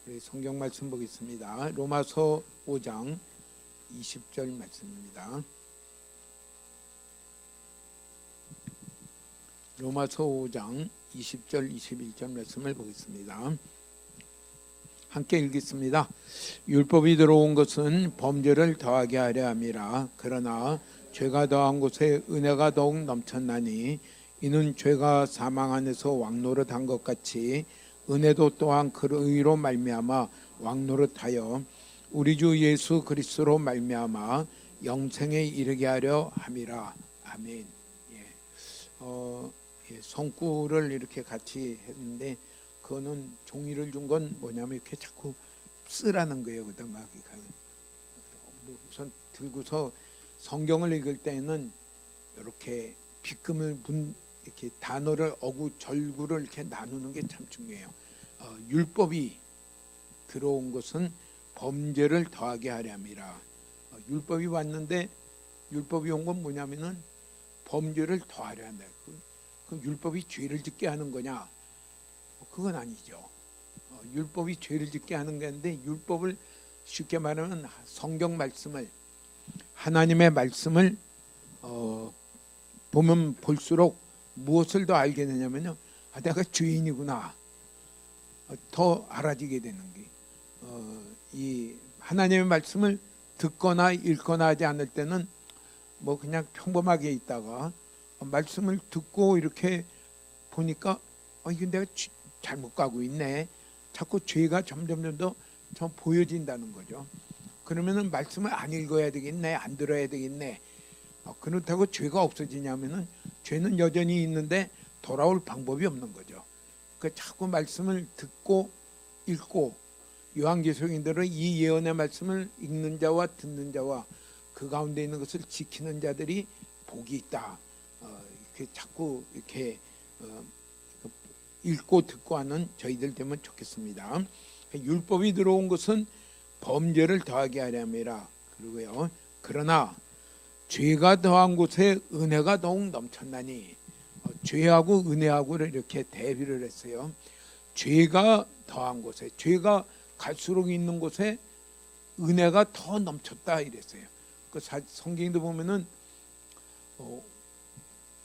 우리 성경 말씀 보겠습니다. 로마서 5장 20절 말씀입니다. 로마서 5장 20절 21절 말씀을 보겠습니다. 함께 읽겠습니다. 율법이 들어온 것은 범죄를 더하게 하려 함이라. 그러나 죄가 더한 곳에 은혜가 더욱 넘쳤나니 이는 죄가 사망 안에서 왕노릇한 것 같이 은혜도 또한 그 의로 말미암아 왕노릇하여 우리 주 예수 그리스도로 말미암아 영생에 이르게 하려 함이라. 아멘. 성구를 이렇게 같이 했는데 그거는 종이를 준 건 뭐냐면 이렇게 자꾸 쓰라는 거예요. 그다음 우선 들고서 성경을 읽을 때는 이렇게 빗금을 이렇게 단어를 어구 절구를 이렇게 나누는 게 참 중요해요. 율법이 들어온 것은 범죄를 더하게 하려 함이라. 율법이 왔는데 율법이 온 건 뭐냐면은 범죄를 더하려 한다. 그 율법이 죄를 짓게 하는 거냐? 그건 아니죠. 율법이 죄를 짓게 하는 건데 율법을 쉽게 말하면 성경 말씀을 하나님의 말씀을 보면 볼수록 무엇을 더 알게 되냐면요, 내가 죄인이구나 더 알아지게 되는 게, 이 하나님의 말씀을 듣거나 읽거나 하지 않을 때는 뭐 그냥 평범하게 있다가 말씀을 듣고 이렇게 보니까 이게 내가 잘못 가고 있네. 자꾸 죄가 점점 더 보여진다는 거죠. 그러면은 말씀을 안 읽어야 되겠네, 안 들어야 되겠네. 그렇다고 죄가 없어지냐면은 죄는 여전히 있는데 돌아올 방법이 없는 거죠. 그 자꾸 말씀을 듣고 읽고, 요한계시록인대로 이 예언의 말씀을 읽는 자와 듣는 자와 그 가운데 있는 것을 지키는 자들이 복이 있다. 이렇게 자꾸 이렇게 읽고 듣고 하는 저희들 되면 좋겠습니다. 율법이 들어온 것은 범죄를 더하게 하려 함이라. 그리고요, 그러나 죄가 더한 곳에 은혜가 더욱 넘쳤나니, 죄하고 은혜하고를 이렇게 대비를 했어요. 죄가 더한 곳에, 죄가 갈수록 있는 곳에 은혜가 더 넘쳤다 이랬어요. 그 성경도 보면은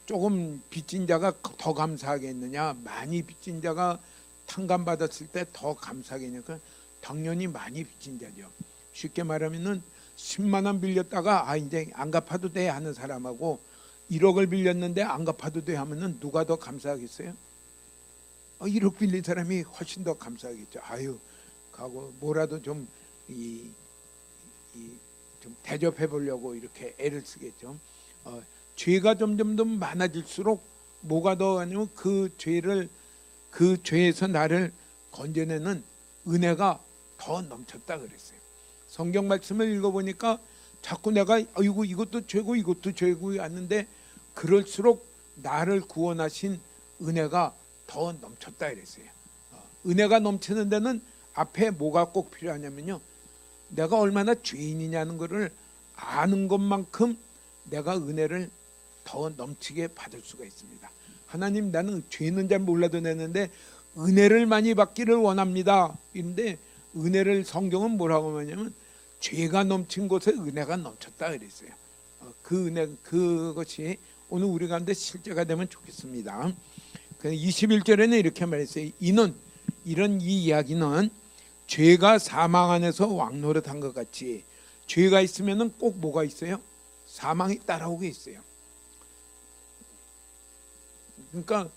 조금 빚진 자가 더 감사하겠느냐, 많이 빚진 자가 탕감받았을 때 더 감사하겠느냐. 당연히 많이 빚진 자죠. 쉽게 말하면은 10만 원 빌렸다가 이제 안 갚아도 돼 하는 사람하고 1억을 빌렸는데 안 갚아도 돼 하면은 누가 더 감사하겠어요? 1억 빌린 사람이 훨씬 더 감사하겠죠. 가고 뭐라도 좀 좀 대접해 보려고 이렇게 애를 쓰겠죠. 죄가 점점 더 많아질수록 뭐가 더 하냐면 그 죄에서 나를 건져내는 은혜가 더 넘쳤다 그랬어요. 성경 말씀을 읽어보니까 자꾸 내가 이것도 죄고 이것도 죄고 하는데 그럴수록 나를 구원하신 은혜가 더 넘쳤다 이랬어요. 은혜가 넘치는 데는 앞에 뭐가 꼭 필요하냐면요, 내가 얼마나 죄인이냐는 것을 아는 것만큼 내가 은혜를 더 넘치게 받을 수가 있습니다. 하나님, 나는 죄는 잘 몰라도 되는데 은혜를 많이 받기를 원합니다. 그런데 은혜를 성경은 뭐라고 하냐면 죄가 넘친 곳에 은혜가 넘쳤다 그랬어요. 그 은혜, 그것이 오늘 우리 가운데 실제가 되면 좋겠습니다. 21절에는 이렇게 말했어요. 이런 이 이야기는 죄가 사망 안에서 왕노릇한 것 같이, 죄가 있으면은 꼭 뭐가 있어요? 사망이 따라오게 있어요. 그러니까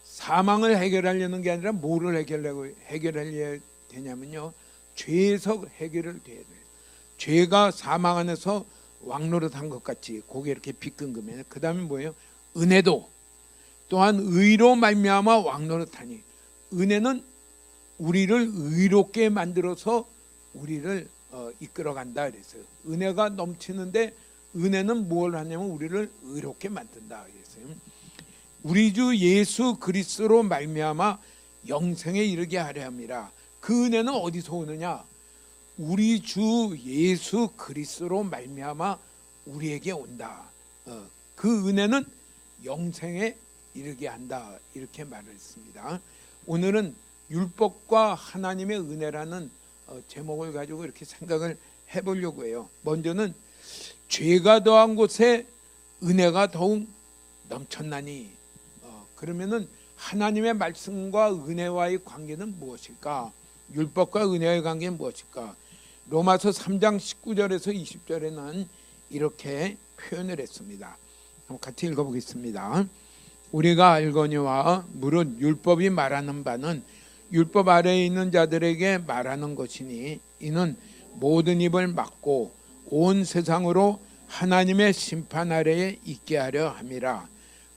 사망을 해결하려는 게 아니라 뭐를 해결하려야 되냐면요, 죄에서 해결을 돼야 돼요. 죄가 사망 안에서 왕노릇한 것 같이, 고개 이렇게 빗끈거면 그 다음에 뭐예요? 은혜도 또한 의로 말미암아 왕노릇하니, 은혜는 우리를 의롭게 만들어서 우리를 이끌어간다 그랬어요. 은혜가 넘치는데 은혜는 뭘 하냐면 우리를 의롭게 만든다 그랬어요. 우리 주 예수 그리스도로 말미암아 영생에 이르게 하려 함이라. 그 은혜는 어디서 오느냐? 우리 주 예수 그리스도로 말미암아 우리에게 온다. 그 은혜는 영생에 이르게 한다, 이렇게 말을 했습니다. 오늘은 율법과 하나님의 은혜라는 제목을 가지고 이렇게 생각을 해보려고 해요. 먼저는 죄가 더한 곳에 은혜가 더욱 넘쳤나니, 그러면은 하나님의 말씀과 은혜와의 관계는 무엇일까? 율법과 은혜의 관계는 무엇일까? 로마서 3장 19절에서 20절에는 이렇게 표현을 했습니다. 한번 같이 읽어보겠습니다. 우리가 알거니와 무릇 율법이 말하는 바는 율법 아래에 있는 자들에게 말하는 것이니 이는 모든 입을 막고 온 세상으로 하나님의 심판 아래에 있게 하려 함이라.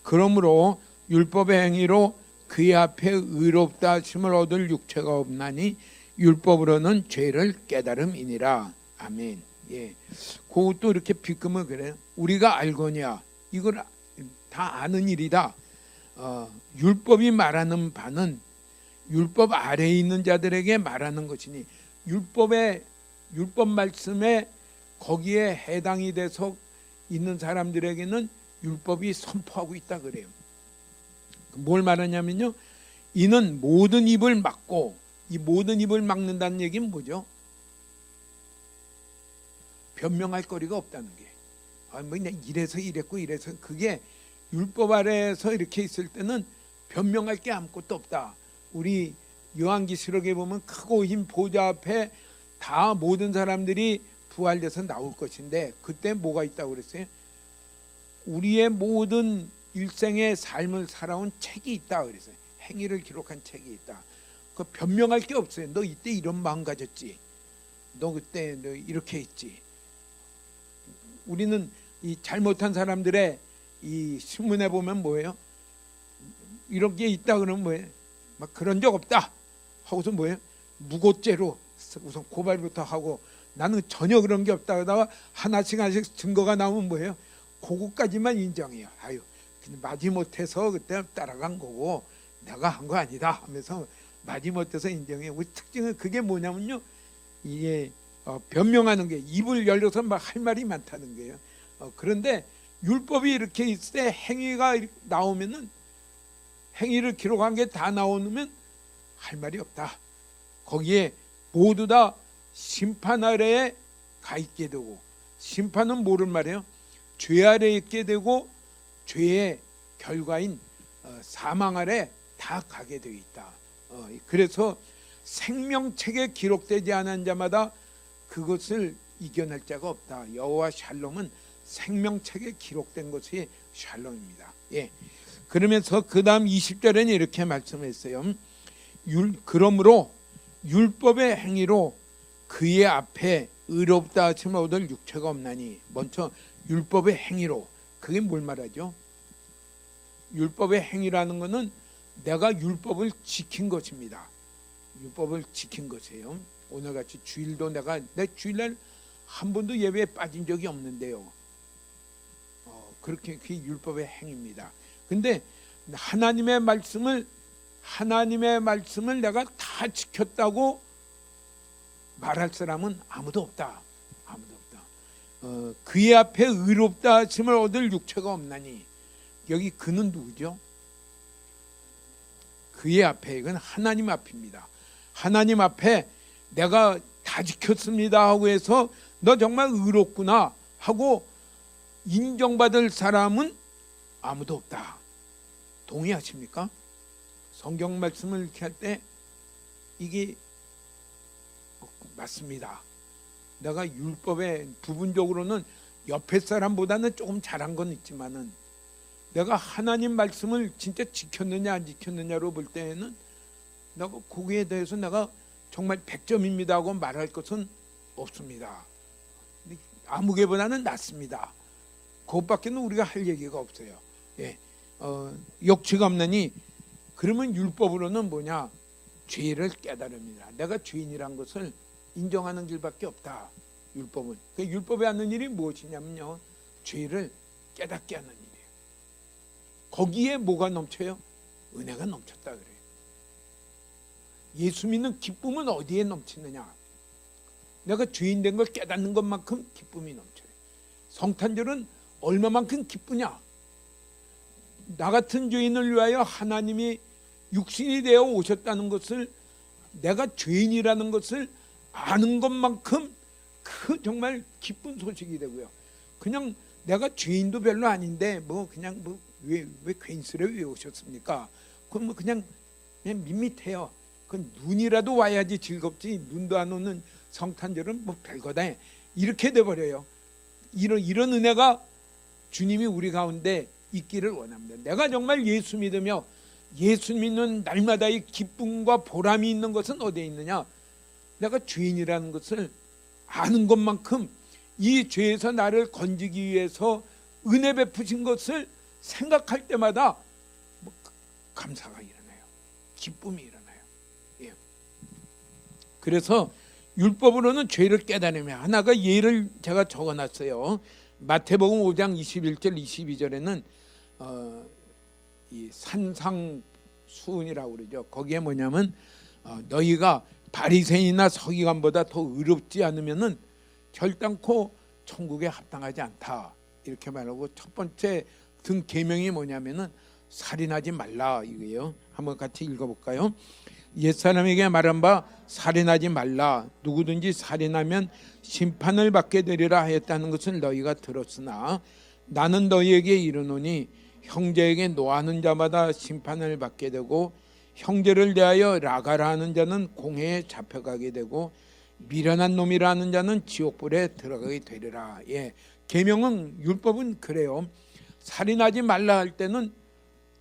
그러므로 율법의 행위로 그의 앞에 의롭다 하심을 얻을 육체가 없나니 율법으로는 죄를 깨달음이니라. 아멘. 예, 그것도 이렇게 비끄면 그래요. 우리가 알거냐, 이걸 다 아는 일이다. 율법이 말하는 바는 율법 아래에 있는 자들에게 말하는 것이니, 율법 말씀에 거기에 해당이 돼서 있는 사람들에게는 율법이 선포하고 있다 그래요. 뭘 말하냐면요, 이는 모든 입을 막고, 이 모든 입을 막는다는 얘기는 뭐죠? 변명할 거리가 없다는 게. 뭐 그냥 이래서 이랬고 이래서, 그게 율법 아래에서 이렇게 있을 때는 변명할 게 아무것도 없다. 우리 요한계시록에 보면 크고 흰 보좌 앞에 다 모든 사람들이 부활돼서 나올 것인데, 그때 뭐가 있다고 그랬어요? 우리의 모든 일생의 삶을 살아온 책이 있다 그랬어요. 행위를 기록한 책이 있다. 그 변명할 게 없어요. 너 이때 이런 마음 가졌지, 너 그때 너 이렇게 했지. 우리는 이 잘못한 사람들의 이 신문에 보면 뭐예요? 이런 게 있다 그러면 뭐예요? 막 그런 적 없다 하고서 뭐예요? 무고죄로 우선 고발부터 하고, 나는 전혀 그런 게 없다 하다가 하나씩 증거가 나오면 뭐예요? 그거까지만 인정해요. 아유, 마지못해서 그때 따라간 거고 내가 한 거 아니다 하면서 마지못해서 인정해요. 우리 특징은 그게 뭐냐면요, 이게 변명하는 게, 입을 열려서 막 할 말이 많다는 거예요. 그런데 율법이 이렇게 있을 때 행위가 나오면은, 행위를 기록한 게 다 나오면 할 말이 없다. 거기에 모두 다 심판 아래에 가 있게 되고, 심판은 뭐를 말해요? 죄 아래에 있게 되고 죄의 결과인 사망 아래 다 가게 되어 있다. 그래서 생명책에 기록되지 않은 자마다 그것을 이겨낼 자가 없다. 여호와 샬롬은 생명책에 기록된 것이 샬롬입니다. 예. 그러면서 그 다음 20절에는 이렇게 말씀했어요. 그러므로 율법의 행위로 그의 앞에 의롭다 하심을 얻을 육체가 없나니. 먼저 율법의 행위로, 그게 뭘 말하죠? 율법의 행위라는 것은 내가 율법을 지킨 것입니다. 율법을 지킨 것이에요. 오늘같이 주일도 내 주일날 한 번도 예배에 빠진 적이 없는데요. 그렇게 그게 율법의 행위입니다. 근데 하나님의 말씀을 내가 다 지켰다고 말할 사람은 아무도 없다. 아무도 없다. 그의 앞에 의롭다 하심을 얻을 육체가 없나니. 여기 그는 누구죠? 그의 앞에, 이건 하나님 앞입니다. 하나님 앞에 내가 다 지켰습니다 하고 해서 너 정말 의롭구나 하고 인정받을 사람은 아무도 없다. 동의하십니까? 성경 말씀을 이렇게 할 때 이게 맞습니다. 내가 율법에 부분적으로는 옆에 사람보다는 조금 잘한 건 있지만은, 내가 하나님 말씀을 진짜 지켰느냐 안 지켰느냐로 볼 때에는 내가 거기에 대해서 내가 정말 100점입니다 하고 말할 것은 없습니다. 아무개보다는 낫습니다. 그것밖에는 우리가 할 얘기가 없어요. 예. 욕취가 없나니. 그러면 율법으로는 뭐냐? 죄를 깨달음이다. 내가 죄인이란 것을 인정하는 길밖에 없다. 율법은. 그 율법에 하는 일이 무엇이냐면요, 죄를 깨닫게 하는 일이에요. 거기에 뭐가 넘쳐요? 은혜가 넘쳤다 그래요. 예수 믿는 기쁨은 어디에 넘치느냐? 내가 죄인 된 걸 깨닫는 것만큼 기쁨이 넘쳐요. 성탄절은 얼마만큼 기쁘냐? 나 같은 죄인을 위하여 하나님이 육신이 되어 오셨다는 것을 내가 죄인이라는 것을 아는 것만큼 그 정말 기쁜 소식이 되고요. 그냥 내가 죄인도 별로 아닌데 뭐 그냥 뭐 왜 괜스레 왜 오셨습니까? 그건 뭐 그냥 밋밋해요. 그 눈이라도 와야지 즐겁지 눈도 안 오는 성탄절은 뭐 별거다 이렇게 돼버려요. 이런 은혜가 주님이 우리 가운데 있기를 원합니다. 내가 정말 예수 믿으며 예수 믿는 날마다의 기쁨과 보람이 있는 것은 어디에 있느냐? 내가 죄인이라는 것을 아는 것만큼 이 죄에서 나를 건지기 위해서 은혜 베푸신 것을 생각할 때마다 뭐 감사가 일어나요. 기쁨이 일어나요. 예. 그래서 율법으로는 죄를 깨달으며 하나가 예를 제가 적어놨어요. 마태복음 5장 21절 22절에는 이 산상수훈이라고 그러죠. 거기에 뭐냐면 너희가 바리새인이나 서기관보다 더 의롭지 않으면은 결단코 천국에 합당하지 않다 이렇게 말하고, 첫 번째 등 계명이 뭐냐면은 살인하지 말라 이거예요. 한번 같이 읽어볼까요? 옛사람에게 말한 바 살인하지 말라. 누구든지 살인하면 심판을 받게 되리라 하였다는 것을 너희가 들었으나 나는 너희에게 이르노니 형제에게 노하는 자마다 심판을 받게 되고 형제를 대하여 라가라 하는 자는 공회에 잡혀가게 되고 미련한 놈이라 하는 자는 지옥불에 들어가게 되리라. 예, 계명은 율법은 그래요. 살인하지 말라 할 때는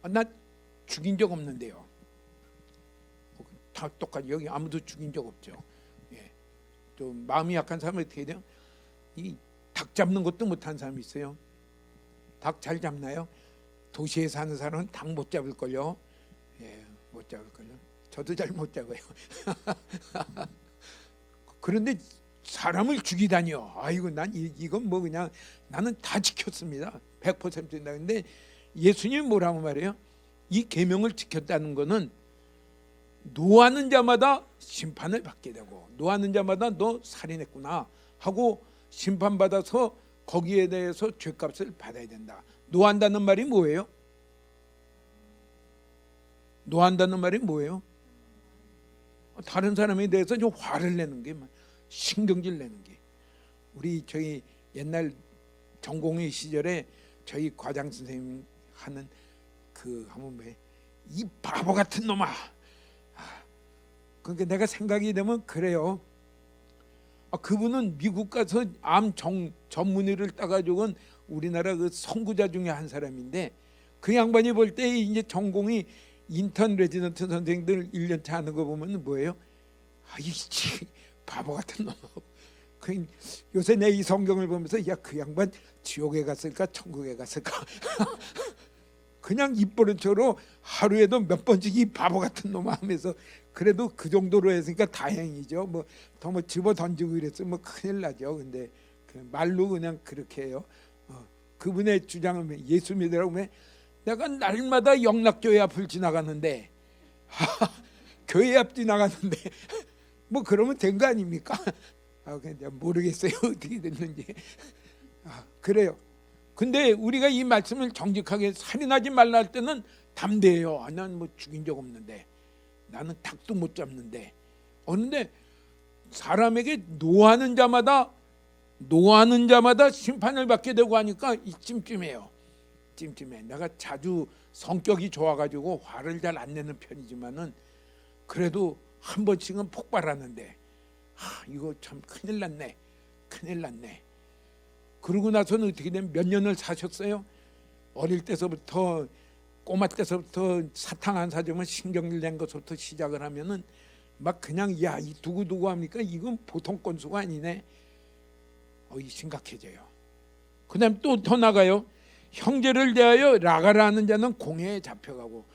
나 죽인 적 없는데요. 다 똑같이 여기 아무도 죽인 적 없죠. 예. 좀 마음이 약한 사람은 어떻게 돼요? 이 닭 잡는 것도 못한 사람이 있어요. 닭 잘 잡나요? 도시에 사는 사람은 닭 못 잡을걸요. 예, 못 잡을걸요. 저도 잘 못 잡아요. 그런데 사람을 죽이다니요. 아이고 난 이건 뭐 그냥 나는 다 지켰습니다. 100%다. 근데 예수님이 뭐라고 말해요? 이 계명을 지켰다는 거는 노하는 자마다 심판을 받게 되고, 노하는 자마다 너 살인했구나 하고 심판받아서 거기에 대해서 죄값을 받아야 된다. 노한다는 말이 뭐예요? 노한다는 말이 뭐예요? 다른 사람에 대해서 좀 화를 내는 게, 신경질 내는 게. 우리 저희 옛날 전공의 시절에 저희 과장 선생님 하는 그 하면 이 바보 같은 놈아. 그러니까 내가 생각이 되면 그래요. 그분은 미국 가서 암 전문의를 따가지고는 우리나라 그 선구자 중에 한 사람인데, 그 양반이 볼 때 이제 전공이 인턴 레지던트 선생들 1년차 하는 거 보면 뭐예요? 이 바보 같은 놈. 요새 내 이 성경을 보면서 야, 그 양반 지옥에 갔을까 천국에 갔을까 그냥 입버릇처럼 하루에도 몇 번씩 이 바보 같은 놈 하면서, 그래도 그 정도로 했으니까 다행이죠. 뭐 더 뭐 집어 던지고 이랬으면 뭐 큰일 나죠. 근데 말로 그냥 그렇게 해요. 그분의 주장은 예수 믿으라고 하면 내가 날마다 영락교회 앞을 지나가는데 교회 앞 지나가는데 뭐 그러면 된 거 아닙니까? 그냥 모르겠어요. 어떻게 됐는지. 그래요. 근데 우리가 이 말씀을 정직하게 살인하지 말라 할 때는 담대해요. 난 뭐 죽인 적 없는데, 나는 닭도 못 잡는데. 그런데 사람에게 노하는 자마다 심판을 받게 되고 하니까 찜찜해요. 찜찜해. 내가 자주 성격이 좋아가지고 화를 잘 안 내는 편이지만은 그래도 한 번씩은 폭발하는데, 이거 참 큰일 났네. 그러고 나서는 어떻게 되면 몇 년을 사셨어요? 어릴 때서부터, 꼬마 때서부터 사탕 안 사주면 신경질 낸 것부터 시작을 하면은 막 그냥 야, 이 두고두고 합니까? 이건 보통 건수가 아니네. 심각해져요. 그 다음 또 더 나가요. 형제를 대하여 라가라 하는 자는 공회에 잡혀가고,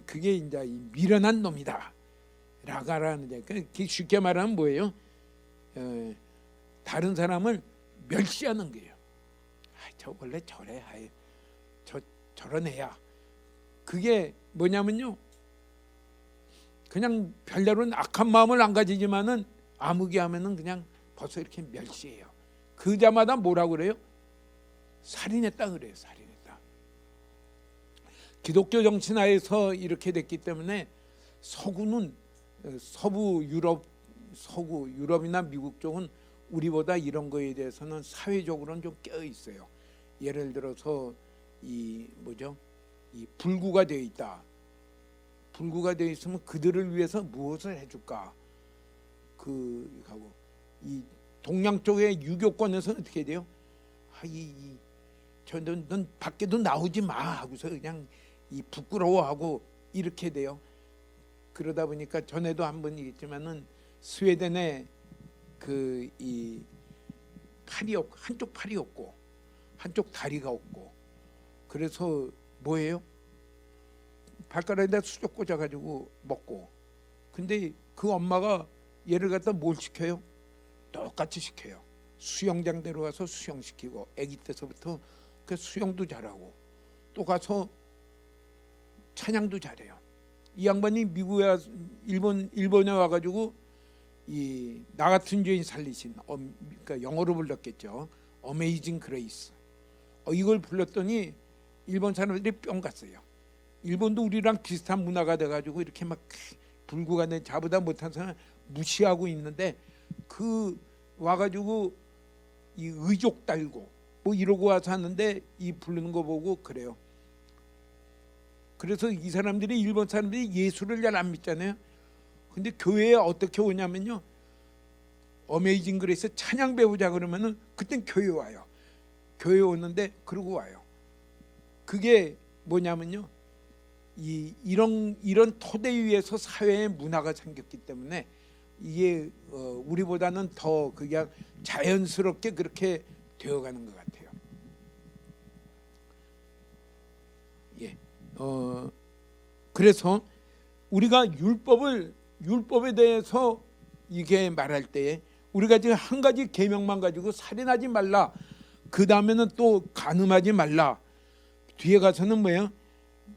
그게 이제 미련한 놈이다. 라가라 하는 자. 쉽게 말하면 뭐예요? 다른 사람을 멸시하는 거예요. 저 원래 저래. 저런 애야. 그게 뭐냐면요, 그냥 별다른 악한 마음을 안 가지지만은 아무개 하면은 그냥 벌써 이렇게 멸시해요. 그 자마다 뭐라고 그래요? 살인했다 그래요. 살인했다. 기독교 정신하에서 이렇게 됐기 때문에 서구는 서구 유럽이나 미국 쪽은 우리보다 이런 거에 대해서는 사회적으로는 좀 깨어 있어요. 예를 들어서 이 불구가 되어 있다. 불구가 되어 있으면 그들을 위해서 무엇을 해줄까? 하고 이 동양 쪽의 유교권에서는 어떻게 돼요? 넌 밖에도 나오지 마 하고서 그냥 부끄러워하고 이렇게 돼요. 그러다 보니까 전에도 한번 얘기했지만은 스웨덴에 이 한쪽 팔이 없고 한쪽 다리가 없고 그래서 뭐예요? 발가락에다 수저 꽂아가지고 먹고. 근데 그 엄마가 얘를 갖다 뭘 시켜요? 똑같이 시켜요. 수영장 데려가서 수영시키고 아기 때서부터 그 수영도 잘하고 또 가서 찬양도 잘해요. 이 양반이 미국에 일본에 와가지고 나 같은 죄인 살리신 그러니까 영어로 불렀겠죠. 어메이징 그레이스. 이걸 불렀더니 일본 사람들이 뿅 갔어요. 일본도 우리랑 비슷한 문화가 돼가지고 이렇게 막 불구가 된 자보다 못한 사람 무시하고 있는데 와가지고 이 의족 달고 뭐 이러고 와서 하는데 이 부르는 거 보고 그래요. 그래서 이 사람들이 일본 사람들이 예수를 잘 안 믿잖아요. 근데 교회에 어떻게 오냐면요. 어메이징 그레이스 찬양 배우자 그러면은 그땐 교회 와요. 교회 오는데 그러고 와요. 그게 뭐냐면요. 이런 토대 위에서 사회의 문화가 생겼기 때문에 이게 우리보다는 더 그냥 자연스럽게 그렇게 되어가는 것 같아요. 예. 그래서 우리가 율법에 대해서 이게 말할 때에 우리가 지금 한 가지 계명만 가지고 살인하지 말라. 그 다음에는 또 간음하지 말라. 뒤에 가서는 뭐예요?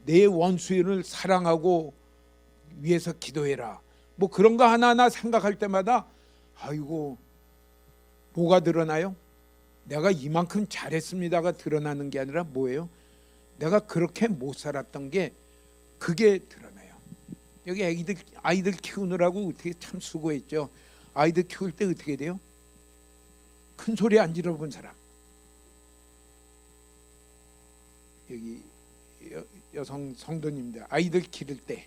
내 원수를 사랑하고 위해서 기도해라. 뭐 그런 거 하나하나 생각할 때마다 아이고 뭐가 드러나요? 내가 이만큼 잘했습니다가 드러나는 게 아니라 뭐예요? 내가 그렇게 못 살았던 게 그게 드러나요. 여기 아이들 키우느라고 어떻게 참 수고했죠. 아이들 키울 때 어떻게 돼요? 큰 소리 안 질러본 사람. 여기 여성 성도님들 아이들 기를 때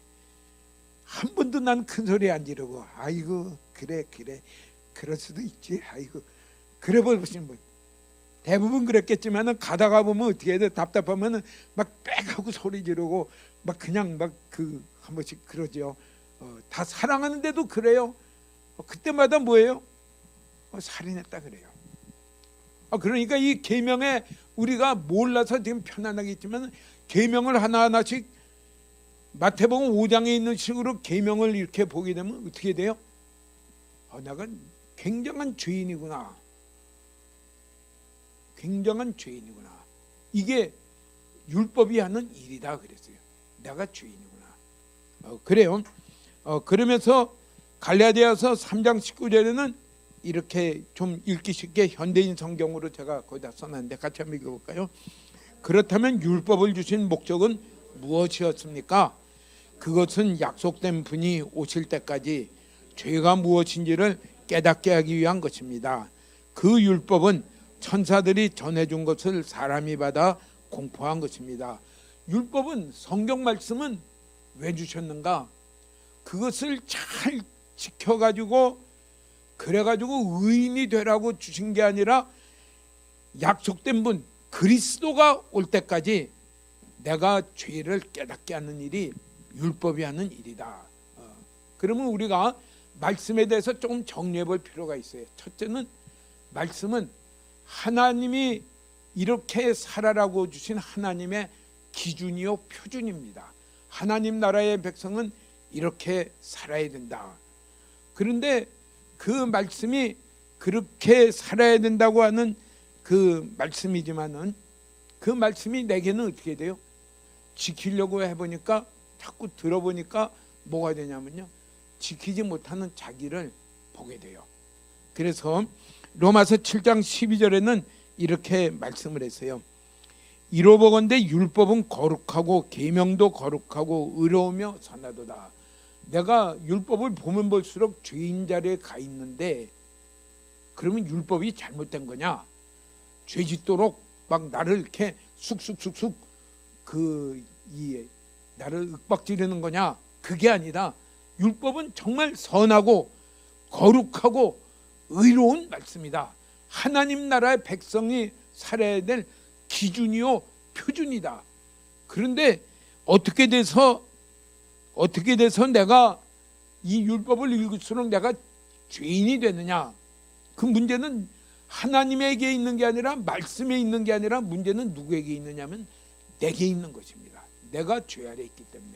한 번도 난 큰 소리 안 지르고 아이고 그래 그럴 수도 있지 아이고 그래 보시는 분 대부분 그랬겠지만은 가다가 보면 어떻게 해야 돼? 답답하면은 막 빽하고 소리 지르고 막 그냥 막 한 번씩 그러죠. 다 사랑하는데도 그래요. 그때마다 뭐예요? 살인했다 그래요. 그러니까 이 계명에 우리가 몰라서 지금 편안하겠지만 계명을 하나하나씩 마태복음 5장에 있는 식으로 계명을 이렇게 보게 되면 어떻게 돼요? 내가 굉장한 죄인이구나. 굉장한 죄인이구나. 이게 율법이 하는 일이다 그랬어요. 내가 죄인이구나. 그래요. 그러면서 갈라디아서 3장 19절에는 이렇게 좀 읽기 쉽게 현대인 성경으로 제가 거기다 써놨는데 같이 한번 읽어볼까요? 그렇다면 율법을 주신 목적은 무엇이었습니까? 그것은 약속된 분이 오실 때까지 죄가 무엇인지를 깨닫게 하기 위한 것입니다. 그 율법은 천사들이 전해준 것을 사람이 받아 공포한 것입니다. 율법은 성경 말씀은 왜 주셨는가? 그것을 잘 지켜가지고 그래가지고 의인이 되라고 주신 게 아니라 약속된 분 그리스도가 올 때까지 내가 죄를 깨닫게 하는 일이 율법이 하는 일이다. 그러면 우리가 말씀에 대해서 조금 정리해 볼 필요가 있어요. 첫째는 말씀은 하나님이 이렇게 살아라고 주신 하나님의 기준이요 표준입니다. 하나님 나라의 백성은 이렇게 살아야 된다. 그런데 그 말씀이 그렇게 살아야 된다고 하는 그 말씀이지만은 그 말씀이 내게는 어떻게 돼요? 지키려고 해보니까 자꾸 들어보니까 뭐가 되냐면요, 지키지 못하는 자기를 보게 돼요. 그래서 로마서 7장 12절에는 이렇게 말씀을 했어요. 이로보건대 율법은 거룩하고 계명도 거룩하고 의로우며 선하도다. 내가 율법을 보면 볼수록 죄인 자리에 가 있는데 그러면 율법이 잘못된 거냐? 죄 짓도록 막 나를 이렇게 쑥쑥쑥쑥 나를 윽박지르는 거냐? 그게 아니라 율법은 정말 선하고 거룩하고 의로운 말씀이다. 하나님 나라의 백성이 살아야 될 기준이요 표준이다. 그런데 어떻게 돼서 내가 이 율법을 읽을수록 내가 죄인이 되느냐? 그 문제는 하나님에게 있는 게 아니라 말씀에 있는 게 아니라 문제는 누구에게 있느냐면 내게 있는 것입니다. 내가 죄 아래 있기 때문에.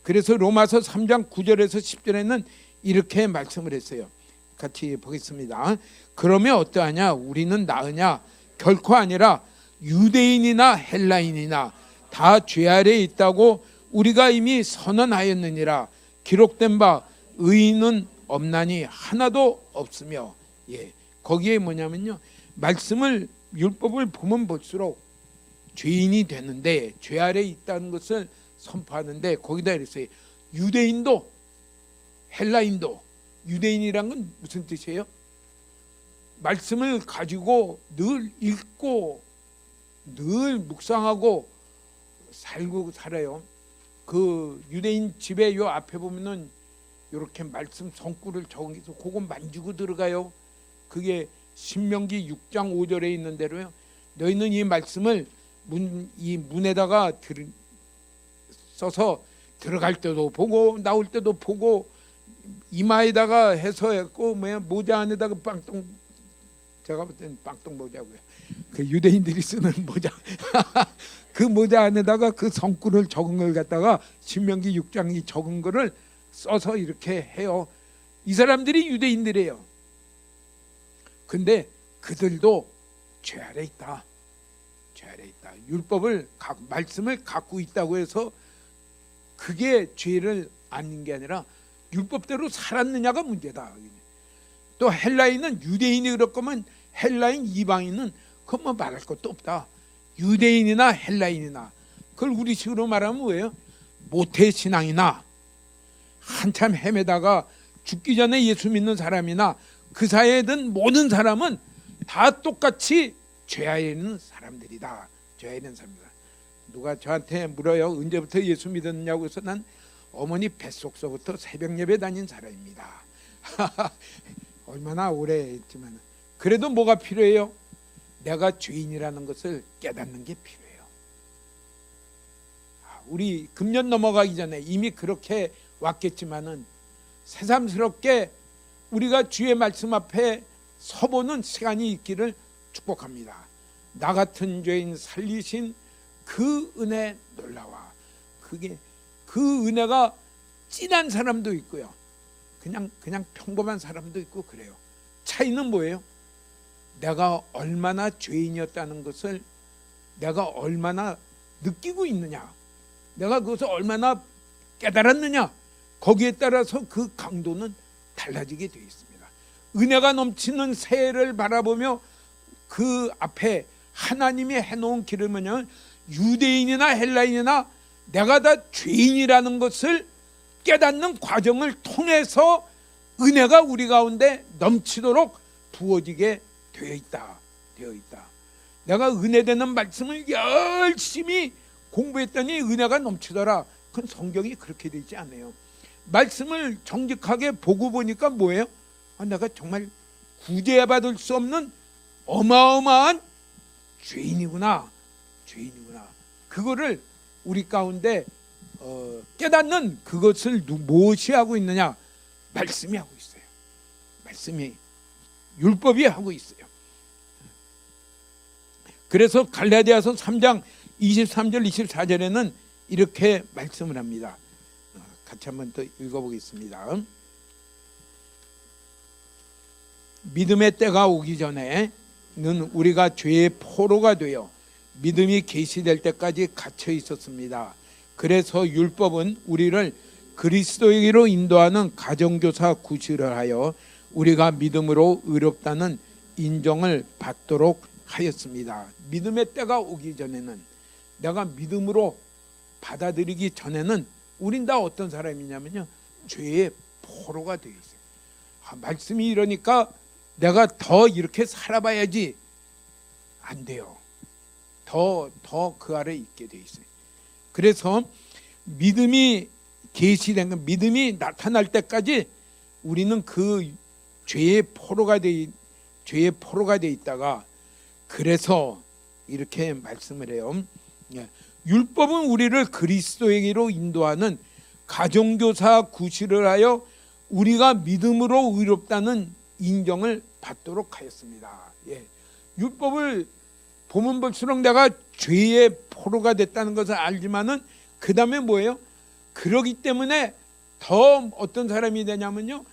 그래서 로마서 3장 9절에서 10절에는 이렇게 말씀을 했어요. 같이 보겠습니다. 그러면 어떠하냐? 우리는 나으냐? 결코 아니라 유대인이나 헬라인이나 다 죄 아래에 있다고 우리가 이미 선언하였느니라. 기록된 바 의인은 없나니 하나도 없으며. 거기에 뭐냐면요, 말씀을 율법을 보면 볼수록 죄인이 되는데 죄 아래에 있다는 것을 선포하는데 거기다 이랬어요. 유대인도 헬라인도. 유대인이란 건 무슨 뜻이에요? 말씀을 가지고 늘 읽고 늘 묵상하고 살아요. 그 유대인 집에 요 앞에 보면은 이렇게 말씀 성구를 적어서 그거 만지고 들어가요. 그게 신명기 6장 5절에 있는 대로요. 너희는 이 말씀을 이 문에다가 써서 들어갈 때도 보고 나올 때도 보고 이마에다가 해서 했고 모자 안에다가 제가 볼 때는 빵똥 모자고요. 그 유대인들이 쓰는 모자. 그 모자 안에다가 그 성구를 적은 걸 갖다가 신명기 6장이 적은 거를 써서 이렇게 해요. 이 사람들이 유대인들이에요. 근데 그들도 죄 아래 있다. 죄 아래 있다. 율법을 말씀을 갖고 있다고 해서 그게 죄를 아닌 게 아니라 율법대로 살았느냐가 문제다. 또 헬라인은 유대인이 그럴 거면 헬라인 이방인은 그건 뭐 말할 것도 없다. 유대인이나 헬라인이나 그걸 우리식으로 말하면 뭐예요? 모태신앙이나 한참 헤매다가 죽기 전에 예수 믿는 사람이나 그 사이에 든 모든 사람은 다 똑같이 죄아에 있는 사람들이다. 죄아에 있는 사람이다. 누가 저한테 물어요. 언제부터 예수 믿었냐고 해서 난 어머니 뱃속서부터 새벽 예배 다닌 사람입니다. 얼마나 오래 했지만 그래도 뭐가 필요해요? 내가 죄인이라는 것을 깨닫는 게 필요해요. 우리 금년 넘어가기 전에 이미 그렇게 왔겠지만은 새삼스럽게 우리가 주의 말씀 앞에 서보는 시간이 있기를 축복합니다. 나 같은 죄인 살리신 그 은혜 놀라와. 그게 그 은혜가 진한 사람도 있고요. 그냥 평범한 사람도 있고 그래요. 차이는 뭐예요? 내가 얼마나 죄인이었다는 것을 내가 얼마나 느끼고 있느냐, 내가 그것을 얼마나 깨달았느냐, 거기에 따라서 그 강도는 달라지게 되어 있습니다. 은혜가 넘치는 새해를 바라보며 그 앞에 하나님이 해놓은 길을 뭐냐면 유대인이나 헬라인이나 내가 다 죄인이라는 것을 깨닫는 과정을 통해서 은혜가 우리 가운데 넘치도록 부어지게 되어 있다. 내가 은혜되는 말씀을 열심히 공부했더니 은혜가 넘치더라. 그건 성경이 그렇게 되지 않아요. 말씀을 정직하게 보고 보니까 뭐예요? 내가 정말 구제받을 수 없는 어마어마한 죄인이구나. 그거를 우리 가운데 깨닫는 그것을 무엇이 하고 있느냐? 말씀이 하고 있어요. 말씀이, 율법이 하고 있어요. 그래서 갈라디아서 3장 23절 24절에는 이렇게 말씀을 합니다. 같이 한번 더 읽어보겠습니다. 믿음의 때가 오기 전에는 우리가 죄의 포로가 되어 믿음이 계시될 때까지 갇혀 있었습니다. 그래서 율법은 우리를 그리스도에게로 인도하는 가정교사 구실을 하여 우리가 믿음으로 의롭다는 인정을 받도록 하였습니다. 믿음의 때가 오기 전에는, 내가 믿음으로 받아들이기 전에는 우린 다 어떤 사람이냐면요, 죄의 포로가 되어 있어요. 말씀이 이러니까 내가 더 이렇게 살아봐야지. 안 돼요. 더 그 아래 있게 돼 있어요. 그래서 믿음이 계시된 건, 믿음이 나타날 때까지 우리는 그 죄의 포로가 돼 있다가, 그래서 이렇게 말씀을 해요. 율법은 우리를 그리스도에게로 인도하는 가정교사 구실을 하여 우리가 믿음으로 의롭다는 인정을 받도록 하였습니다. 율법을 보면 볼수록 내가 죄의 포로가 됐다는 것을 알지만은 그 다음에 뭐예요? 그러기 때문에 더 어떤 사람이 되냐면요,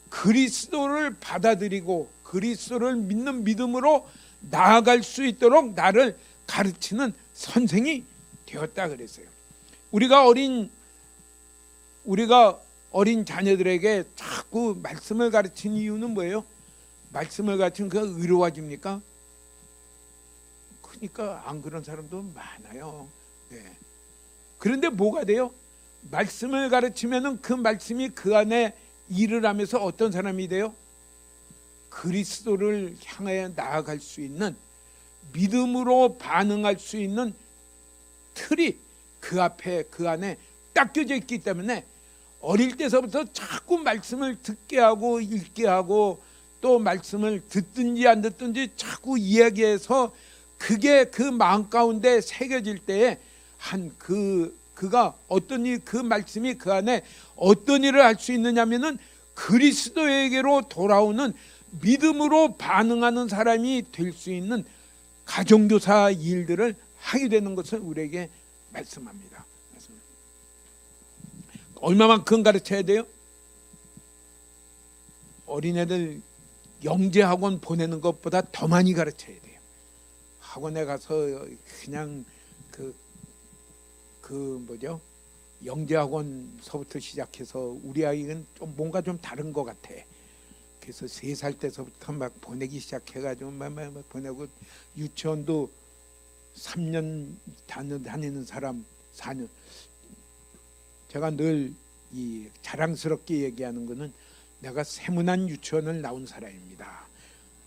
그리스도를 받아들이고 그리스도를 믿는 믿음으로 나아갈 수 있도록 나를 가르치는 선생이 되었다 그랬어요. 우리가 어린 자녀들에게 자꾸 말씀을 가르치는 이유는 뭐예요? 말씀을 가르치면 그가 의로워집니까? 그러니까 안 그런 사람도 많아요. 그런데 뭐가 돼요? 말씀을 가르치면은 그 말씀이 그 안에 일을 하면서 어떤 사람이 돼요? 그리스도를 향하여 나아갈 수 있는, 믿음으로 반응할 수 있는 틀이 그 앞에, 그 안에 딱 껴져 있기 때문에 어릴 때서부터 자꾸 말씀을 듣게 하고 읽게 하고, 또 말씀을 듣든지 안 듣든지 자꾸 이야기해서 그게 그 마음 가운데 새겨질 때에 그가 어떤 일, 그 말씀이 그 안에 어떤 일을 할 수 있느냐면은 그리스도에게로 돌아오는, 믿음으로 반응하는 사람이 될 수 있는 가정교사 일들을 하게 되는 것을 우리에게 말씀합니다. 얼마만큼 가르쳐야 돼요? 어린애들 영재학원 보내는 것보다 더 많이 가르쳐야 돼요. 학원에 가서 그냥 영재학원서부터 시작해서 우리 아이는 좀 뭔가 좀 다른 것 같아. 그래서 3살 때서부터 막 보내기 시작해가지고 막 보내고, 유치원도 3년 다니는 사람 4년. 제가 늘 이 자랑스럽게 얘기하는 거는 내가 세문안 유치원을 나온 사람입니다.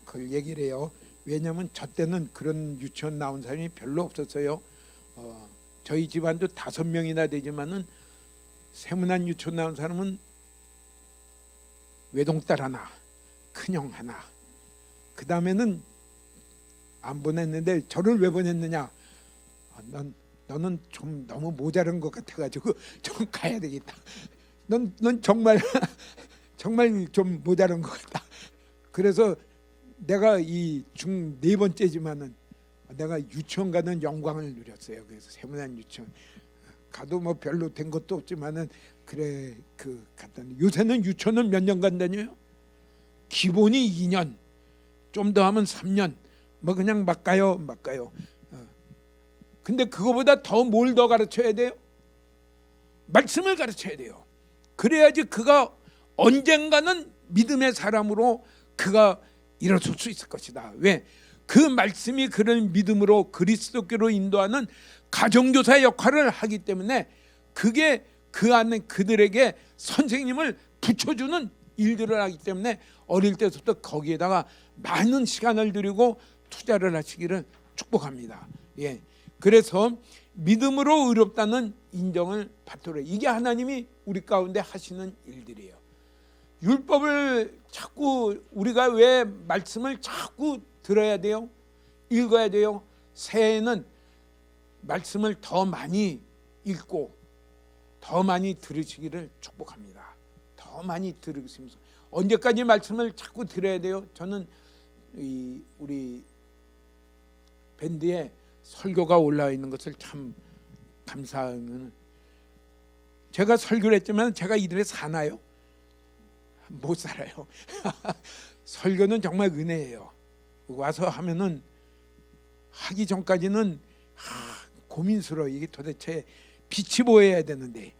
그걸 얘기를 해요. 왜냐하면 저 때는 그런 유치원 나온 사람이 별로 없었어요. 저희 집안도 5명이나 되지만은 세문안 유치원 나온 사람은 외동딸 하나, 큰형 하나. 그 다음에는 안 보냈는데 저를 왜 보냈느냐? 너는 좀 너무 모자란 것 같아가지고 좀 가야 되겠다. 넌 정말 정말 좀 모자란 것 같다. 그래서 내가 이 중 4번째지만은 내가 유치원 가는 영광을 누렸어요. 그래서 세문안 유치원 가도 뭐 별로 된 것도 없지만은 그래 갔더니, 요새는 유치원은 몇 년간 다녀요? 기본이 2년, 좀 더 하면 3년, 뭐 그냥 막 가요. 근데 그거보다 더 뭘 더 가르쳐야 돼요? 말씀을 가르쳐야 돼요. 그래야지 그가 언젠가는 믿음의 사람으로 그가 일어설 수 있을 것이다. 왜? 그 말씀이 그를 믿음으로 그리스도께로 인도하는 가정교사 역할을 하기 때문에, 그게 그 안에 그들에게 선생님을 붙여주는 일들을 하기 때문에 어릴 때부터 거기에다가 많은 시간을 들이고 투자를 하시기를 축복합니다. 그래서 믿음으로 의롭다는 인정을 받도록, 이게 하나님이 우리 가운데 하시는 일들이에요. 율법을 자꾸, 우리가 왜 말씀을 자꾸 들어야 돼요? 읽어야 돼요? 새해에는 말씀을 더 많이 읽고 더 많이 들으시기를 축복합니다. 더 많이 들으시면서, 언제까지 말씀을 자꾸 들어야 돼요? 저는 우리 밴드에 설교가 올라와 있는 것을 참 감사하면, 제가 설교를 했지만 제가 이들에 사나요? 못 살아요. 설교는 정말 은혜예요. 와서 하면은, 하기 전까지는 고민스러워. 이게 도대체 빛이 보여야 되는데,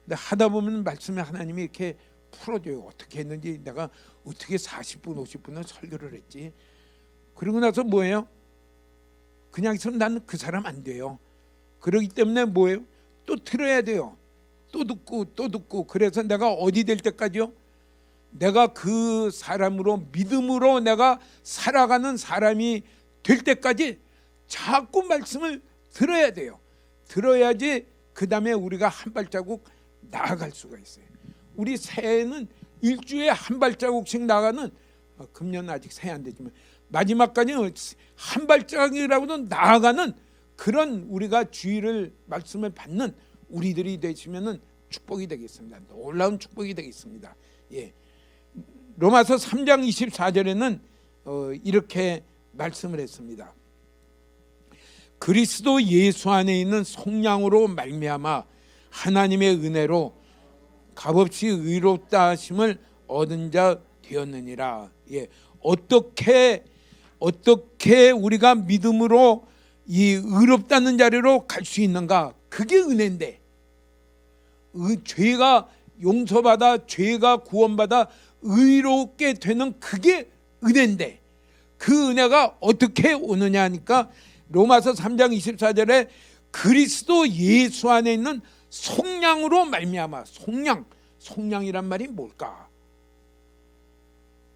근데 하다 보면 말씀에 하나님이 이렇게 풀어줘요. 어떻게 했는지, 내가 어떻게 40분 50분을 설교를 했지. 그러고 나서 뭐예요? 그냥 있으면 나는 그 사람 안 돼요. 그러기 때문에 뭐예요? 또 들어야 돼요. 또 듣고 또 듣고, 그래서 내가 어디 될 때까지요? 내가 그 사람으로 믿음으로 내가 살아가는 사람이 될 때까지 자꾸 말씀을 들어야 돼요. 들어야지 그 다음에 우리가 한 발자국 나아갈 수가 있어요. 우리 새해는 일주일에 한 발자국씩 나가는, 금년 아직 새해 안 되지만 마지막까지 한 발자국이라고도 나아가는 그런 우리가 주의를 말씀을 받는 우리들이 되시면은 축복이 되겠습니다. 놀라운 축복이 되겠습니다. 예. 로마서 3장 24절에는 이렇게 말씀을 했습니다. 그리스도 예수 안에 있는 속량으로 말미암아 하나님의 은혜로 값없이 의롭다 하심을 얻은 자 되었느니라. 예. 어떻게 우리가 믿음으로 이 의롭다는 자리로 갈 수 있는가? 그게 은혜인데, 죄가 용서받아 죄가 구원받아 의롭게 되는 그게 은혜인데, 그 은혜가 어떻게 오느냐 하니까 로마서 3장 24절에 그리스도 예수 안에 있는 속량으로 말미암아. 속량이란 말이 뭘까?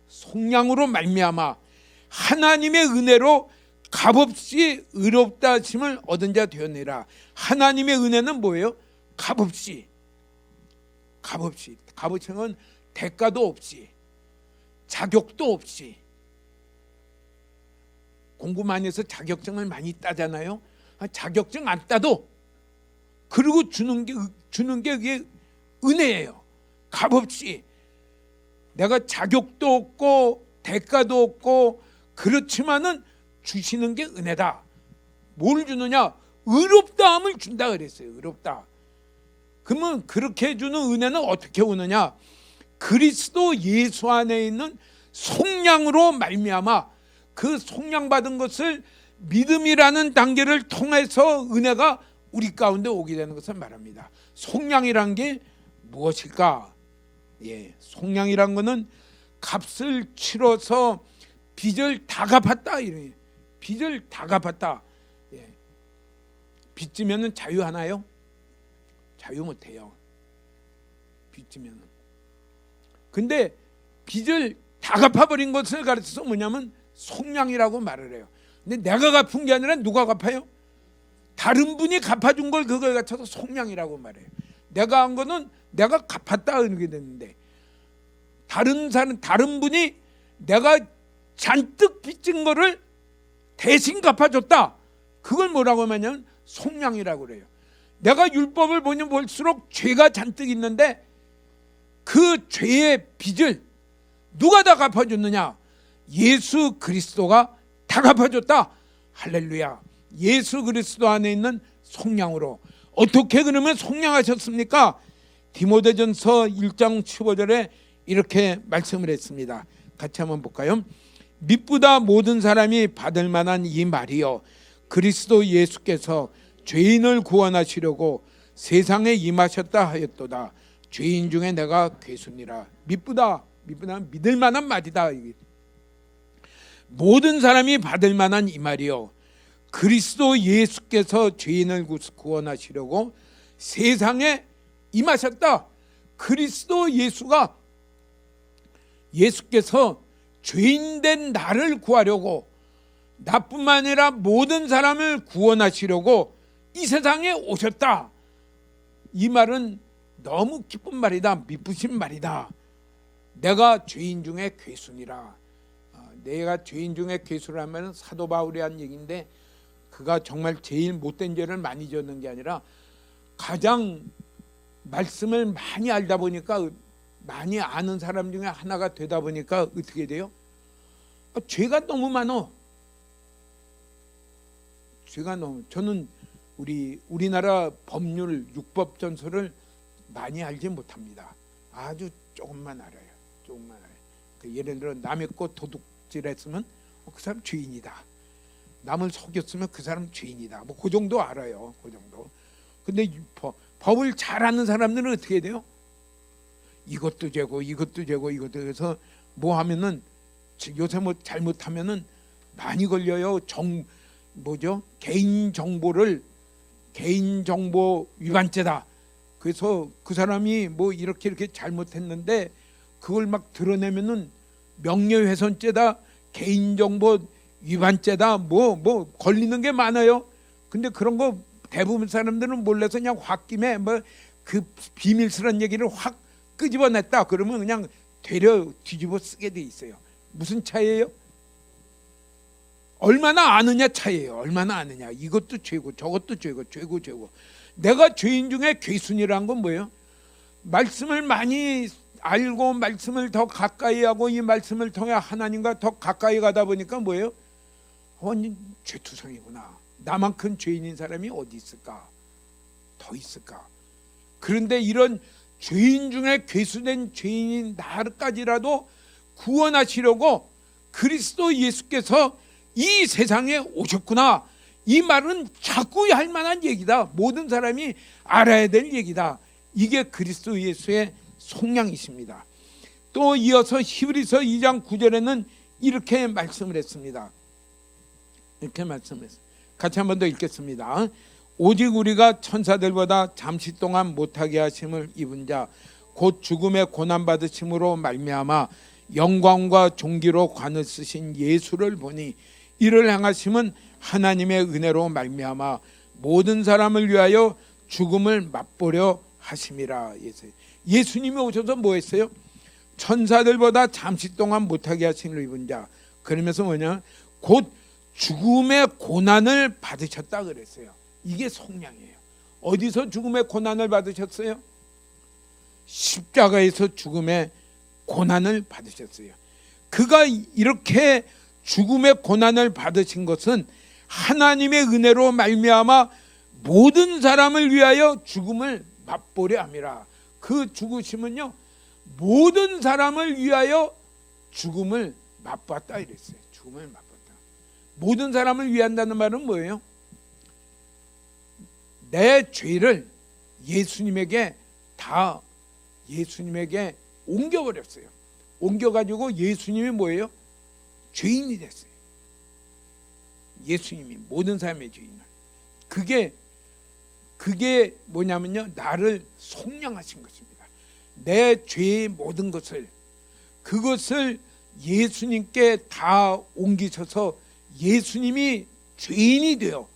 속량으로 말미암아 하나님의 은혜로 값없이 의롭다 하심을 얻은 자 되었느니라. 하나님의 은혜는 뭐예요? 값없이 값은 대가도 없이, 자격도 없이. 공부 많이 해서 자격증을 많이 따잖아요. 자격증 안 따도 그리고 주는 게 그게 은혜예요. 값없이. 내가 자격도 없고 대가도 없고 그렇지만은 주시는 게 은혜다. 뭘 주느냐? 의롭다함을 준다 그랬어요. 의롭다. 그러면 그렇게 주는 은혜는 어떻게 오느냐? 그리스도 예수 안에 있는 속량으로 말미암아 그 속량받은 것을 믿음이라는 단계를 통해서 은혜가 우리 가운데 오게 되는 것을 말합니다. 속량이란 게 무엇일까? 예, 속량이란 것은 값을 치러서 빚을 다 갚았다. 이래. 빚을 다 갚았다. 예. 빚 지면은 자유하나요? 자유 못해요. 빚 지면은. 근데 빚을 다 갚아버린 것을 가르쳐서 뭐냐면 속량이라고 말을 해요. 근데 내가 갚은 게 아니라 누가 갚아요? 다른 분이 갚아준 걸 그걸 갖춰서 속량이라고 말해요. 내가 한 거는 내가 갚았다 이렇게 됐는데 다른 분이 내가 잔뜩 빚진 거를 대신 갚아줬다. 그걸 뭐라고 하냐면 속량이라고 그래요. 내가 율법을 보면 볼수록 죄가 잔뜩 있는데 그 죄의 빚을 누가 다 갚아줬느냐? 예수 그리스도가 다 갚아줬다. 할렐루야. 예수 그리스도 안에 있는 속량으로. 어떻게 그러면 속량하셨습니까? 디모데전서 1장 15절에 이렇게 말씀을 했습니다. 같이 한번 볼까요? 믿보다 모든 사람이 받을 만한 이 말이요 그리스도 예수께서 죄인을 구원하시려고 세상에 임하셨다 하였도다. 죄인 중에 내가 괴수니라. 믿보다 믿을 만한 말이다. 모든 사람이 받을 만한 이 말이요 그리스도 예수께서 죄인을 구원하시려고 세상에 임하셨다. 그리스도 예수께서 죄인된 나를 구하려고, 나뿐만 아니라 모든 사람을 구원하시려고 이 세상에 오셨다. 이 말은 너무 기쁜 말이다. 미쁘신 말이다. 내가 죄인 중에 괴수니라. 내가 죄인 중에 괴수라면 사도 바울이 한 얘기인데, 그가 정말 제일 못된 죄를 많이 지었는 게 아니라 가장 말씀을 많이 알다 보니까, 많이 아는 사람 중에 하나가 되다 보니까 어떻게 돼요? 죄가 너무 많어. 저는 우리나라 법률 육법전서를 많이 알지 못합니다. 아주 조금만 알아요. 예를 들어 남의 것 도둑질했으면 그 사람 죄인이다. 남을 속였으면 그 사람 죄인이다. 그 정도 알아요. 그 정도. 근데 법을 잘 아는 사람들은 어떻게 돼요? 이것도 죄고 해서 뭐 하면은, 요새 뭐 잘못하면은 많이 걸려요. 개인정보 위반죄다. 그래서 그 사람이 뭐 이렇게 잘못했는데 그걸 막 드러내면은 명예훼손죄다, 개인정보 위반죄다, 뭐 걸리는 게 많아요. 근데 그런 거 대부분 사람들은 몰라서 그냥 홧김에 뭐 그 비밀스러운 얘기를 확 끄집어냈다 그러면 그냥 되려 뒤집어 쓰게 돼 있어요. 무슨 차이예요? 얼마나 아느냐 차이예요. 얼마나 아느냐. 이것도 죄고 저것도 죄고 죄고. 내가 죄인 중에 괴순이란 건 뭐예요? 말씀을 많이 알고 말씀을 더 가까이 하고 이 말씀을 통해 하나님과 더 가까이 가다 보니까 뭐예요? 완전 죄투성이구나. 나만큼 죄인인 사람이 어디 있을까? 더 있을까? 그런데 이런 죄인 중에 괴수된 죄인인 나까지라도 구원하시려고 그리스도 예수께서 이 세상에 오셨구나. 이 말은 자꾸 할 만한 얘기다. 모든 사람이 알아야 될 얘기다. 이게 그리스도 예수의 속량이십니다. 또 이어서 히브리서 2장 9절에는 이렇게 말씀을 했습니다. 이렇게 말씀했습니다. 같이 한 번 더 읽겠습니다. 오직 우리가 천사들보다 잠시 동안 못하게 하심을 입은 자 곧 죽음의 고난 받으심으로 말미암아 영광과 존귀로 관을 쓰신 예수를 보니 이를 행하심은 하나님의 은혜로 말미암아 모든 사람을 위하여 죽음을 맛보려 하심이라. 예수님이 오셔서 뭐 했어요? 천사들보다 잠시 동안 못하게 하심을 입은 자. 그러면서 뭐냐? 곧 죽음의 고난을 받으셨다 그랬어요. 이게 속량이에요. 어디서 죽음의 고난을 받으셨어요? 십자가에서 죽음의 고난을 받으셨어요. 그가 이렇게 죽음의 고난을 받으신 것은 하나님의 은혜로 말미암아 모든 사람을 위하여 죽음을 맛보려 함이라. 그 죽으심은요, 모든 사람을 위하여 죽음을 맛봤다 이랬어요. 죽음을 맛봤다. 모든 사람을 위한다는 말은 뭐예요? 내 죄를 예수님에게 옮겨버렸어요. 옮겨가지고 예수님이 뭐예요? 죄인이 됐어요. 예수님이 모든 사람의 죄인을. 그게 뭐냐면요, 나를 속량하신 것입니다. 내 죄의 모든 그것을 예수님께 다 옮기셔서 예수님이 죄인이 되어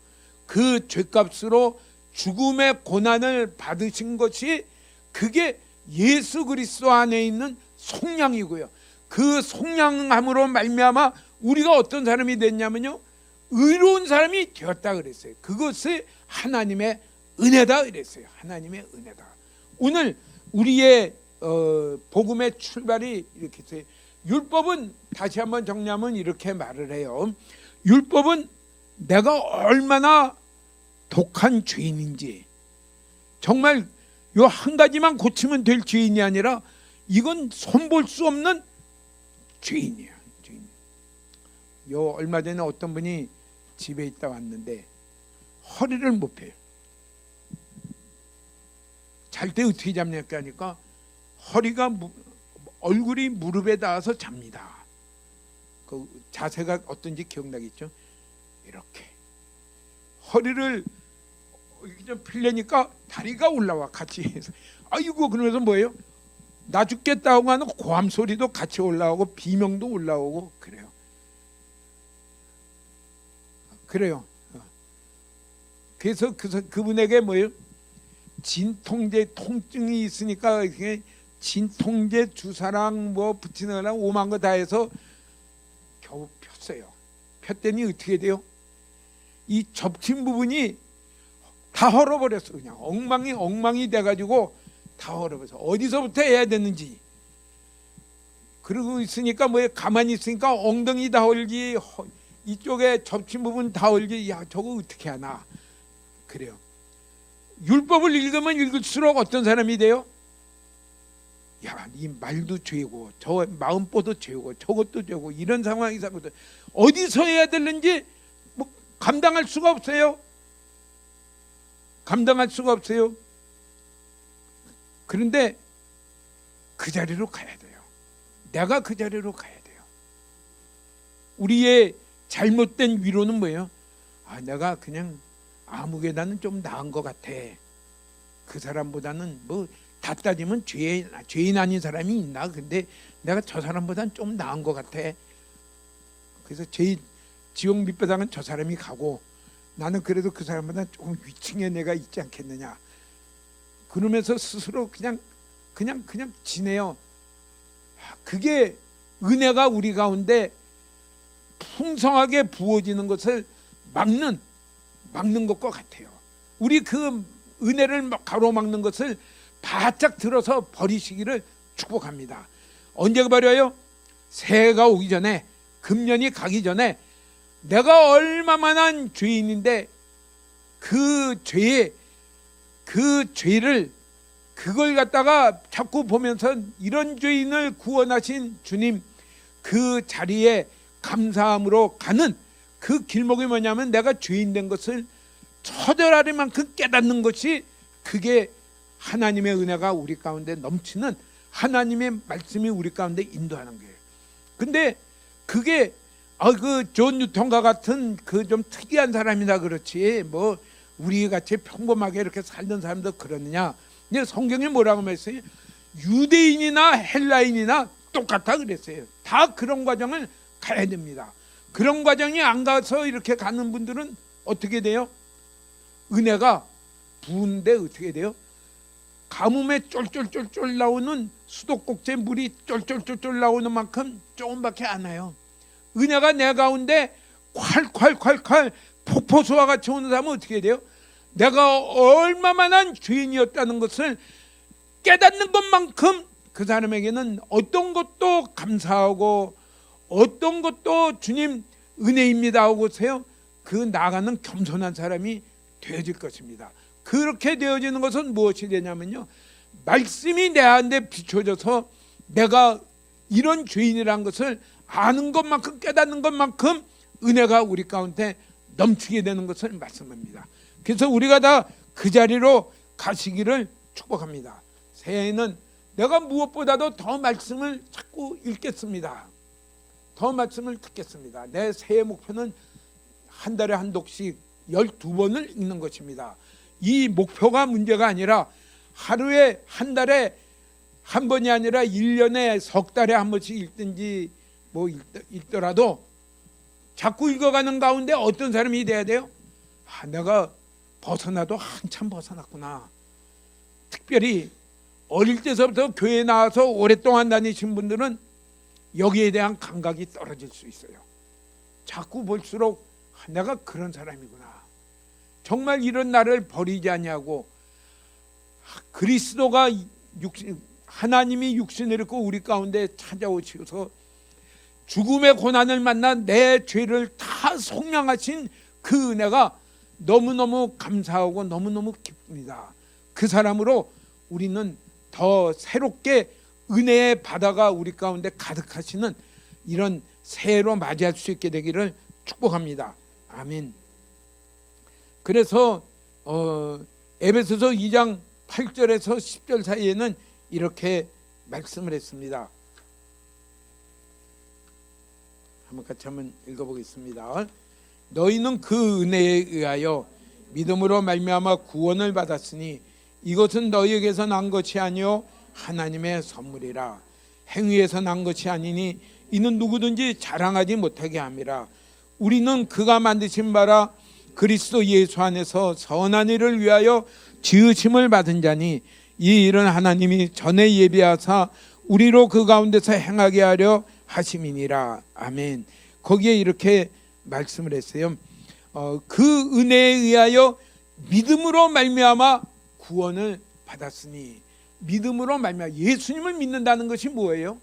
그 죄값으로 죽음의 고난을 받으신 것이 그게 예수 그리스도 안에 있는 속량이고요. 그 속량함으로 말미암아 우리가 어떤 사람이 됐냐면요, 의로운 사람이 되었다 그랬어요. 그것이 하나님의 은혜다 그랬어요. 하나님의 은혜다. 오늘 우리의 복음의 출발이 이렇게 있어요. 율법은 다시 한번 정리하면 이렇게 말을 해요. 율법은 내가 얼마나 독한 죄인인지, 정말 요 한 가지만 고치면 될 죄인이 아니라 이건 손볼 수 없는 죄인이에요. 죄인. 요 얼마 전에 어떤 분이 집에 있다 왔는데 허리를 못 펴요. 잘 때 어떻게 잡냐고 하니까 얼굴이 무릎에 닿아서 잡니다. 그 자세가 어떤지 기억나겠죠? 이렇게 허리를 이렇게 좀 펴려니까 다리가 올라와 같이 해서, 아이고, 그러면서 뭐예요? 나 죽겠다고 하는 고함 소리도 같이 올라오고 비명도 올라오고 그래요. 그래서 그분에게 뭐예요? 진통제 통증이 있으니까 진통제 주사랑 뭐 붙이는 거랑 오만 거 다 해서 겨우 폈어요. 폈더니 어떻게 돼요? 이 접힌 부분이 다 헐어버렸어. 그냥 엉망이 돼가지고 다 헐어버렸어. 어디서부터 해야 되는지. 그러고 있으니까 뭐 가만히 있으니까 엉덩이 다 헐기, 이쪽에 접힌 부분 다 헐기. 야, 저거 어떻게 하나. 그래요. 율법을 읽으면 읽을수록 어떤 사람이 돼요? 야, 이 말도 죄고 저 마음보도 죄고 저것도 죄고 이런 상황이 있거든. 어디서 해야 되는지 뭐 감당할 수가 없어요. 감당할 수가 없어요. 그런데 그 자리로 가야 돼요. 내가 그 자리로 가야 돼요. 우리의 잘못된 위로는 뭐예요? 아, 내가 그냥 아무 계단은 좀 나은 것 같아. 그 사람보다는 뭐 다 따지면 죄인 아닌 사람이 있나? 근데 내가 저 사람보다는 좀 나은 것 같아. 그래서 지옥 밑바닥은 저 사람이 가고 나는 그래도 그 사람보다 조금 위층에 내가 있지 않겠느냐. 그러면서 스스로 그냥 지내요. 그게 은혜가 우리 가운데 풍성하게 부어지는 것을 막는 것과 같아요. 우리 그 은혜를 가로막는 것을 바짝 들어서 버리시기를 축복합니다. 언제 버려요? 새해가 오기 전에, 금년이 가기 전에 내가 얼마만한 죄인인데 그 죄를 그걸 갖다가 자꾸 보면서 이런 죄인을 구원하신 주님 그 자리에 감사함으로 가는 그 길목이 뭐냐면 내가 죄인 된 것을 처절할 만큼 깨닫는 것이 그게 하나님의 은혜가 우리 가운데 넘치는 하나님의 말씀이 우리 가운데 인도하는 거예요. 근데 그게 그 존 뉴턴과 같은 그 좀 특이한 사람이다 그렇지 뭐 우리 같이 평범하게 이렇게 살던 사람도 그러느냐. 근데 성경이 뭐라고 말했어요? 유대인이나 헬라인이나 똑같다 그랬어요. 다 그런 과정을 가야 됩니다. 그런 과정이 안 가서 이렇게 가는 분들은 어떻게 돼요? 은혜가 부은데 어떻게 돼요? 가뭄에 쫄쫄쫄쫄 나오는 수도꼭지에 물이 쫄쫄쫄쫄 나오는 만큼 조금밖에 안 와요. 은혜가 내 가운데 콸콸콸콸 폭포수와 같이 오는 사람은 어떻게 돼요? 내가 얼마만한 죄인이었다는 것을 깨닫는 것만큼 그 사람에게는 어떤 것도 감사하고 어떤 것도 주님 은혜입니다 하고서요 그 나가는 겸손한 사람이 되어질 것입니다. 그렇게 되어지는 것은 무엇이 되냐면요, 말씀이 내 안에 비춰져서 내가 이런 죄인이라는 것을 아는 것만큼 깨닫는 것만큼 은혜가 우리 가운데 넘치게 되는 것을 말씀합니다. 그래서 우리가 다 그 자리로 가시기를 축복합니다. 새해에는 내가 무엇보다도 더 말씀을 자꾸 읽겠습니다. 더 말씀을 듣겠습니다. 내 새해 목표는 한 달에 한 독씩 12번을 읽는 것입니다. 이 목표가 문제가 아니라 하루에 한 달에 한 번이 아니라 1년에 석 달에 한 번씩 읽든지 뭐 읽더라도 자꾸 읽어가는 가운데 어떤 사람이 돼야 돼요? 내가 벗어나도 한참 벗어났구나. 특별히 어릴 때서부터 교회에 나와서 오랫동안 다니신 분들은 여기에 대한 감각이 떨어질 수 있어요. 자꾸 볼수록 내가 그런 사람이구나. 정말 이런 나를 버리지 않냐고. 그리스도가 하나님이 육신을 입고 우리 가운데 찾아오셔서 죽음의 고난을 만나 내 죄를 다 속량하신 그 은혜가 너무너무 감사하고 너무너무 기쁩니다. 그 사람으로 우리는 더 새롭게 은혜의 바다가 우리 가운데 가득하시는 이런 새해로 맞이할 수 있게 되기를 축복합니다. 아멘. 그래서 에베소서 2장 8절에서 10절 사이에는 이렇게 말씀을 했습니다. 한번 같이 한번 읽어보겠습니다. 너희는 그 은혜에 의하여 믿음으로 말미암아 구원을 받았으니 이것은 너희에게서 난 것이 아니요 하나님의 선물이라. 행위에서 난 것이 아니니 이는 누구든지 자랑하지 못하게 함이라. 우리는 그가 만드신 바라 그리스도 예수 안에서 선한 일을 위하여 지으심을 받은 자니 이 일은 하나님이 전에 예비하사 우리로 그 가운데서 행하게 하려 하심이니라. 아멘. 거기에 이렇게 말씀을 했어요. 그 은혜에 의하여 믿음으로 말미암아 구원을 받았으니, 믿음으로 말미암아 예수님을 믿는다는 것이 뭐예요?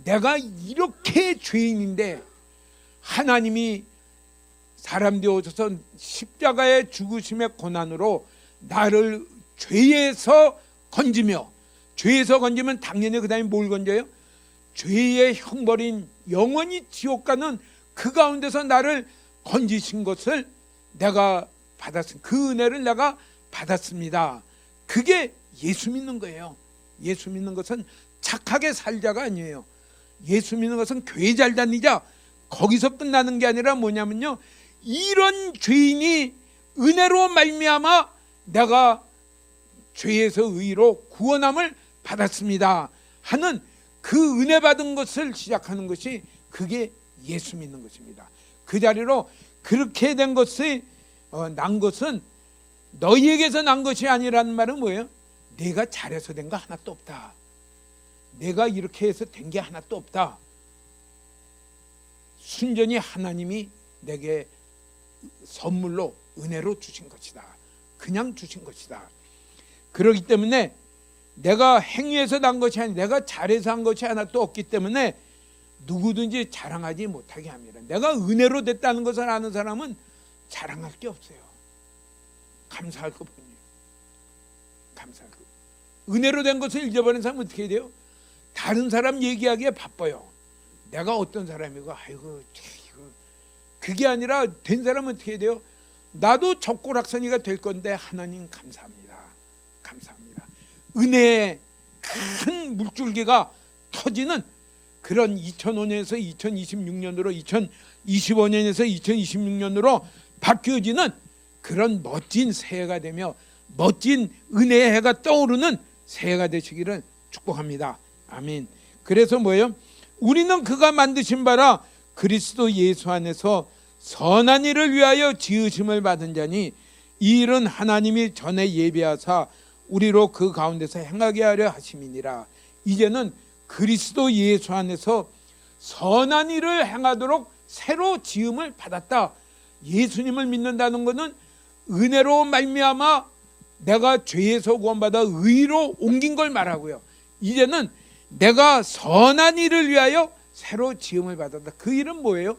내가 이렇게 죄인인데 하나님이 사람 되어 오셔서 십자가의 죽으심의 고난으로 나를 죄에서 건지며, 죄에서 건지면 당연히 그 다음에 뭘 건져요? 죄의 형벌인 영원히 지옥 가는 그 가운데서 나를 건지신 것을 내가 받았습니다. 그 은혜를 내가 받았습니다. 그게 예수 믿는 거예요. 예수 믿는 것은 착하게 살자가 아니에요. 예수 믿는 것은 교회 잘 다니자 거기서 끝나는 게 아니라 뭐냐면요, 이런 죄인이 은혜로 말미암아 내가 죄에서 의로 구원함을 받았습니다 하는 그 은혜 받은 것을 시작하는 것이 그게 예수 믿는 것입니다. 그 자리로 그렇게 된 것이 난 것은 너희에게서 난 것이 아니라는 말은 뭐예요? 내가 잘해서 된 거 하나도 없다. 내가 이렇게 해서 된 게 하나도 없다. 순전히 하나님이 내게 선물로 은혜로 주신 것이다. 그냥 주신 것이다. 그렇기 때문에 내가 행위해서 난 것이 아니라 내가 잘해서 한 것이 하나도 없기 때문에 누구든지 자랑하지 못하게 합니다. 내가 은혜로 됐다는 것을 아는 사람은 자랑할 게 없어요. 감사할 것뿐이에요. 감사할 것. 은혜로 된 것을 잊어버린 사람은 어떻게 해야 돼요? 다른 사람 얘기하기에 바빠요. 내가 어떤 사람이고 아이고 그게 아니라 된 사람은 어떻게 해야 돼요? 나도 적고락선이가 될 건데 하나님 감사합니다. 감사합니다. 은혜의 큰 물줄기가 터지는 그런 2005년에서 2026년으로 2025년에서 2026년으로 바뀌어지는 그런 멋진 새해가 되며 멋진 은혜의 해가 떠오르는 새해가 되시기를 축복합니다. 아멘. 그래서 뭐예요? 우리는 그가 만드신 바라 그리스도 예수 안에서 선한 일을 위하여 지으심을 받은 자니 이 일은 하나님이 전에 예비하사 우리로 그 가운데서 행하게 하려 하심이니라. 이제는 그리스도 예수 안에서 선한 일을 행하도록 새로 지음을 받았다. 예수님을 믿는다는 것은 은혜로 말미암아 내가 죄에서 구원받아 의로 옮긴 걸 말하고요. 이제는 내가 선한 일을 위하여 새로 지음을 받았다. 그 일은 뭐예요?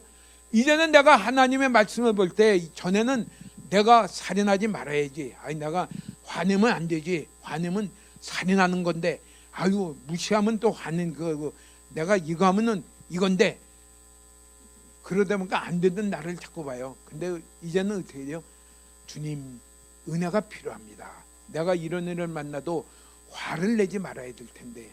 이제는 내가 하나님의 말씀을 볼 때 전에는 내가 살인하지 말아야지. 아니 내가 화내면 안 되지. 화내면 살인하는 건데 아유 무시하면 또 화낸 거 내가 이거 하면은 이건데 그러다 보니까 안 되던 나를 자꾸 봐요. 근데 이제는 어떻게 돼요? 주님 은혜가 필요합니다. 내가 이런 일을 만나도 화를 내지 말아야 될 텐데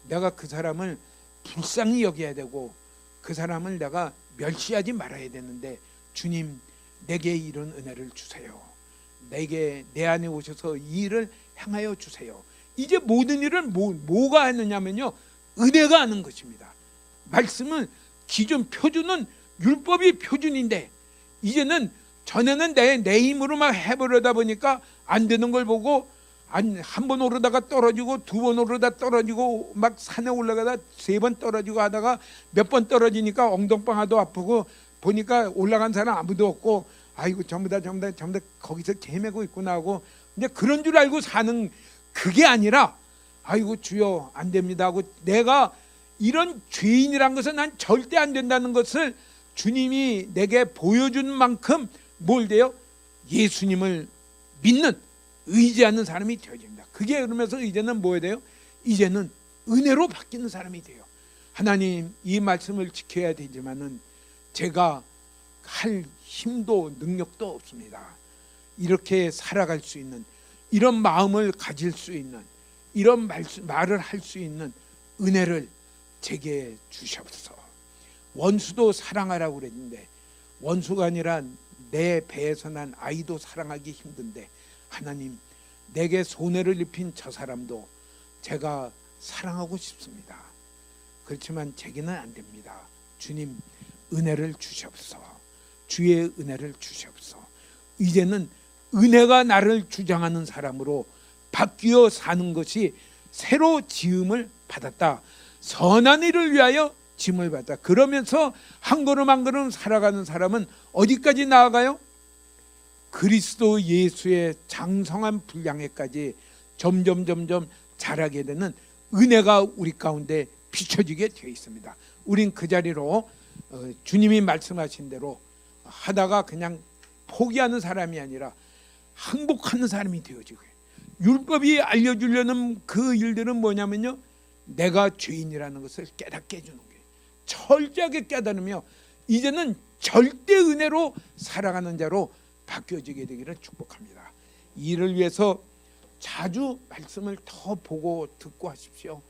내가 그 사람을 불쌍히 여겨야 되고 그 사람을 내가 멸시하지 말아야 되는데 주님 내게 이런 은혜를 주세요. 내게 내 안에 오셔서 이 일을 행하여 주세요. 이제 모든 일을 뭐가 하느냐면요 은혜가 하는 것입니다. 말씀은 기존 표준은 율법이 표준인데 이제는 전에는 내 힘으로만 해보려다 보니까 안 되는 걸 보고 한 번 오르다가 떨어지고 두 번 오르다 떨어지고 막 산에 올라가다 세 번 떨어지고 하다가 몇 번 떨어지니까 엉덩방아도 아프고 보니까 올라간 사람 아무도 없고 아이고 전부 다 거기서 헤매고 있구나 하고 이제 그런 줄 알고 사는 그게 아니라 아이고 주여 안 됩니다 하고 내가 이런 죄인이란 것은 난 절대 안 된다는 것을 주님이 내게 보여준 만큼 뭘 돼요? 예수님을 믿는 의지하는 사람이 되어집니다. 그게 그러면서 이제는 뭐야 돼요? 이제는 은혜로 바뀌는 사람이 돼요. 하나님 이 말씀을 지켜야 되지만은 제가 할 힘도 능력도 없습니다. 이렇게 살아갈 수 있는 이런 마음을 가질 수 있는 이런 말을 할 수 있는 은혜를 제게 주시옵소서. 원수도 사랑하라고 그랬는데 원수가 아니라 내 배에서 난 아이도 사랑하기 힘든데 하나님 내게 손해를 입힌 저 사람도 제가 사랑하고 싶습니다. 그렇지만 제게는 안 됩니다. 주님 은혜를 주시옵소서. 주의 은혜를 주시옵소서. 이제는 은혜가 나를 주장하는 사람으로 바뀌어 사는 것이 새로 지음을 받았다. 선한 일을 위하여 짐을 받았다. 그러면서 한 걸음 한 걸음 살아가는 사람은 어디까지 나아가요? 그리스도 예수의 장성한 분량에까지 점점 자라게 되는 은혜가 우리 가운데 비춰지게 되어 있습니다. 우린 그 자리로 주님이 말씀하신 대로 하다가 그냥 포기하는 사람이 아니라 항복하는 사람이 되어지고 율법이 알려주려는 그 일들은 뭐냐면요 내가 죄인이라는 것을 깨닫게 해주는 거예요. 철저하게 깨달으며 이제는 절대 은혜로 살아가는 자로 바뀌어지게 되기를 축복합니다. 이를 위해서 자주 말씀을 더 보고 듣고 하십시오.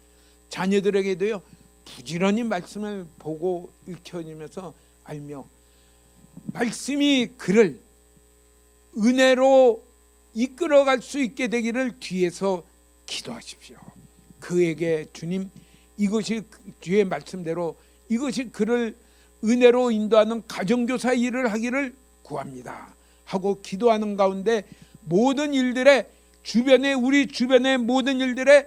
자녀들에게도요 부지런히 말씀을 보고 읽혀지면서 알며 말씀이 그를 은혜로 이끌어갈 수 있게 되기를 뒤에서 기도하십시오. 그에게 주님, 이것이 뒤에 말씀대로 이것이 그를 은혜로 인도하는 가정교사 일을 하기를 구합니다 하고 기도하는 가운데 모든 일들에 우리 주변의 모든 일들에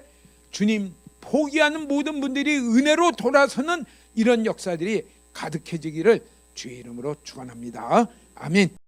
주님, 포기하는 모든 분들이 은혜로 돌아서는 이런 역사들이 가득해지기를 주의 이름으로 축원합니다. 아멘.